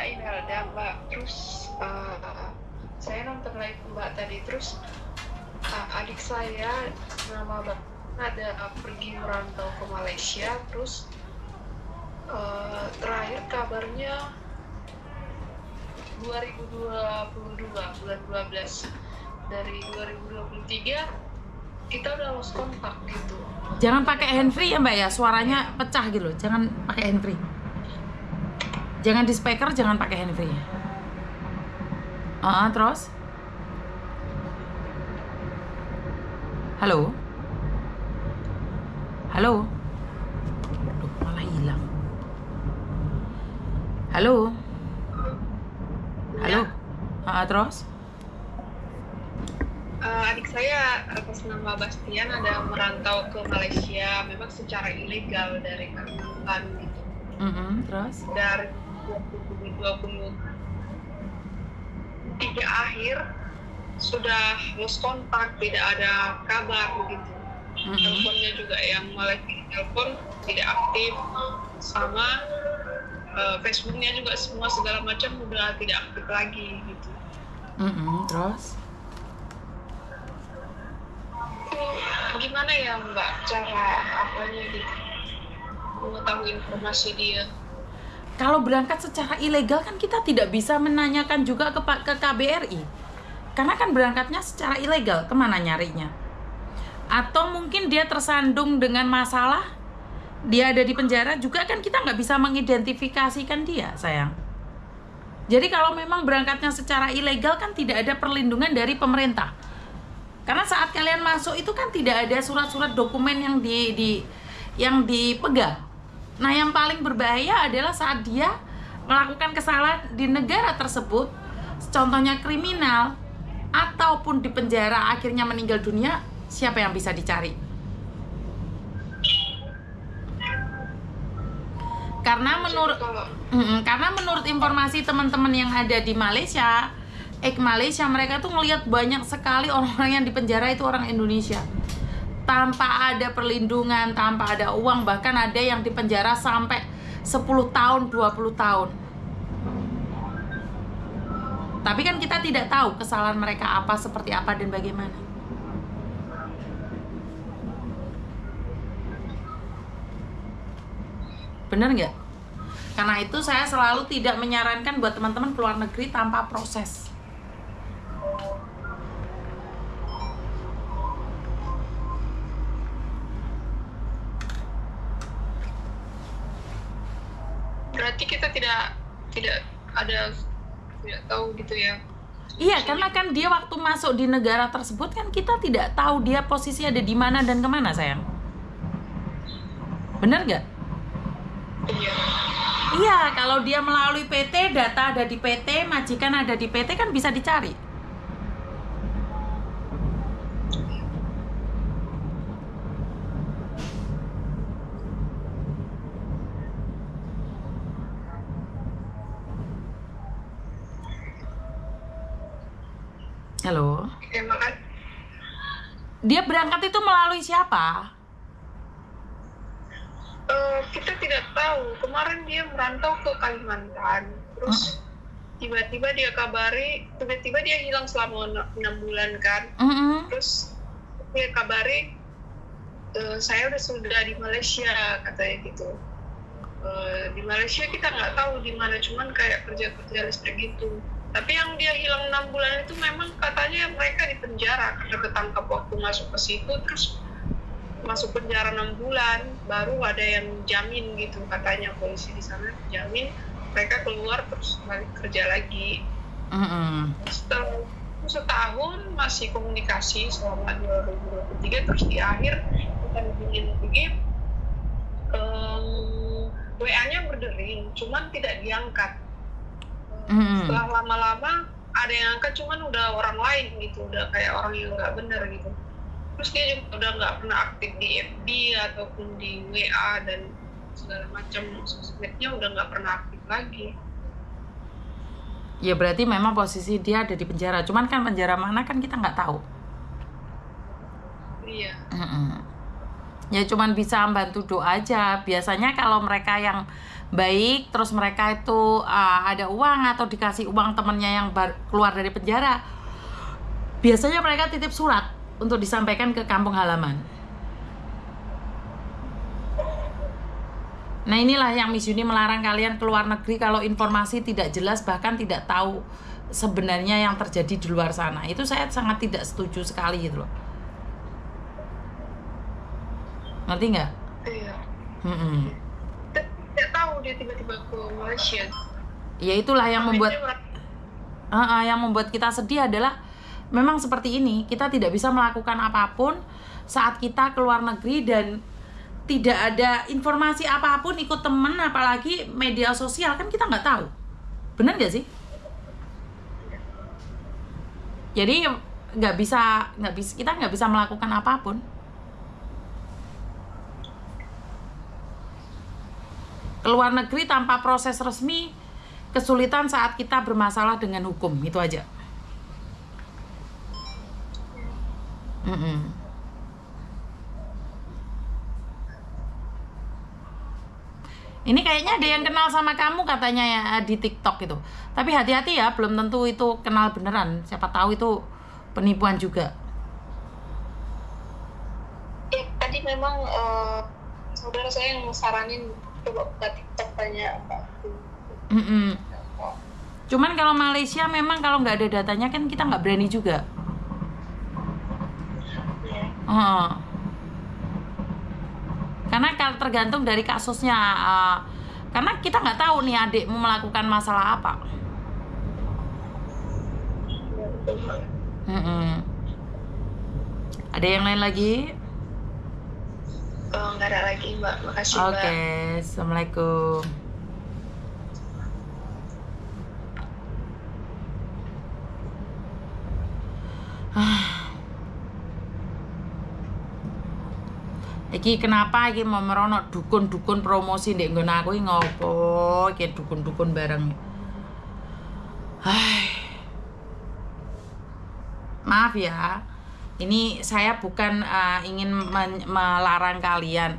Imelda, Mbak. Terus saya nonton live Mbak tadi. Terus adik saya nama Mbak ada pergi merantau ke Malaysia. Terus terakhir kabarnya 2022 bulan 12. Dari 2023 kita udah lost kontak gitu. Jangan pakai handfree ya Mbak ya, suaranya pecah gitu loh. Jangan pakai handfree. Jangan di speaker, jangan pakai handfree. Terus? Halo? Halo? Aduh, malah hilang. Halo? Halo? Terus? Adik saya atas nama Bastian ada merantau ke Malaysia, memang secara ilegal dari Kalimantan gitu. Terus? Dari 2023 akhir sudah lost kontak, tidak ada kabar gitu. Teleponnya juga yang Malaysia telepon tidak aktif, sama Facebooknya juga semua segala macam udah tidak aktif lagi gitu. Terus? Gimana ya Mbak cara apanya gitu mengetahui informasi dia? Kalau berangkat secara ilegal kan kita tidak bisa menanyakan juga ke KBRI, karena kan berangkatnya secara ilegal, kemana nyarinya? Atau mungkin dia tersandung dengan masalah, dia ada di penjara juga, kan kita nggak bisa mengidentifikasikan dia, sayang. Jadi kalau memang berangkatnya secara ilegal kan tidak ada perlindungan dari pemerintah. Karena saat kalian masuk itu kan tidak ada surat-surat dokumen yang dipegang. Nah, yang paling berbahaya adalah saat dia melakukan kesalahan di negara tersebut, contohnya kriminal, ataupun di penjara akhirnya meninggal dunia, siapa yang bisa dicari? Karena menurut informasi teman-teman yang ada di Malaysia, mereka tuh ngelihat banyak sekali orang-orang yang di penjara itu orang Indonesia. Tanpa ada perlindungan, tanpa ada uang, bahkan ada yang di penjara sampai 10 tahun, 20 tahun. Tapi kan kita tidak tahu kesalahan mereka apa, seperti apa, dan bagaimana. Bener nggak? Karena itu saya selalu tidak menyarankan buat teman-teman keluar negeri tanpa proses. Berarti kita tidak tahu gitu ya? Iya, karena kan dia waktu masuk di negara tersebut kan kita tidak tahu dia posisi ada di mana dan kemana, sayang. Bener nggak? Iya. Iya, kalau dia melalui PT, data ada di PT, majikan ada di PT, kan bisa dicari. Halo? Dia berangkat itu melalui siapa? Kita tidak tahu. Kemarin dia merantau ke Kalimantan, terus tiba-tiba dia hilang selama 6 bulan kan. Terus dia kabari, saya sudah di Malaysia, katanya gitu. Di Malaysia kita nggak tahu di mana, cuman kayak kerja listrik gitu. Tapi yang dia hilang 6 bulan itu memang katanya mereka di penjara karena ketangkap waktu masuk ke situ, terus masuk penjara 6 bulan, baru ada yang jamin gitu, katanya polisi di sana jamin mereka keluar terus balik kerja lagi. Setelah setahun masih komunikasi selama 2023, terus di akhir kita hubungin lagi, WA-nya berdering, cuman tidak diangkat. Setelah lama-lama ada yang angkat, cuman udah orang lain gitu, udah kayak orang yang nggak benar gitu. Terus dia juga udah nggak pernah aktif di FB ataupun di WA dan segala macam sosmednya udah nggak pernah aktif lagi. Ya berarti memang posisi dia ada di penjara, cuman kan penjara mana kan kita nggak tahu. Iya. Ya cuman bisa bantu doa aja. Biasanya kalau mereka yang baik, terus mereka itu ada uang atau dikasih uang temennya yang keluar dari penjara, biasanya mereka titip surat untuk disampaikan ke kampung halaman. Nah inilah yang Miss Yuni melarang kalian keluar negeri kalau informasi tidak jelas, bahkan tidak tahu sebenarnya yang terjadi di luar sana. Itu saya sangat tidak setuju sekali gitu loh. Ngerti nggak? Iya. Tidak tahu dia tiba-tiba ke Malaysia. Ya itulah yang membuat kita sedih adalah memang seperti ini. Kita tidak bisa melakukan apapun saat kita keluar negeri dan tidak ada informasi apapun, ikut temen, apalagi media sosial, kan kita nggak tahu. Benar nggak sih? Jadi kita nggak bisa melakukan apapun. Keluar negeri tanpa proses resmi, kesulitan saat kita bermasalah dengan hukum, itu aja. Ini kayaknya ada yang kenal sama kamu katanya ya di TikTok itu. Tapi hati-hati ya, belum tentu itu kenal beneran. Siapa tahu itu penipuan juga. Ya, tadi memang saudara saya yang saranin coba buka TikTok tanya apa. Cuman kalau Malaysia memang kalau nggak ada datanya kan kita nggak berani juga. Karena kalau tergantung dari kasusnya, karena kita nggak tahu nih adikmu melakukan masalah apa. Ada yang lain lagi? Nggak ada lagi Mbak, makasih Mbak. Oke, Assalamualaikum. Iki kenapa iki mau merono dukun-dukun promosi ndek nggon aku iki ngopo? Iki dukun-dukun bareng. Maaf ya. Ini saya bukan ingin melarang kalian.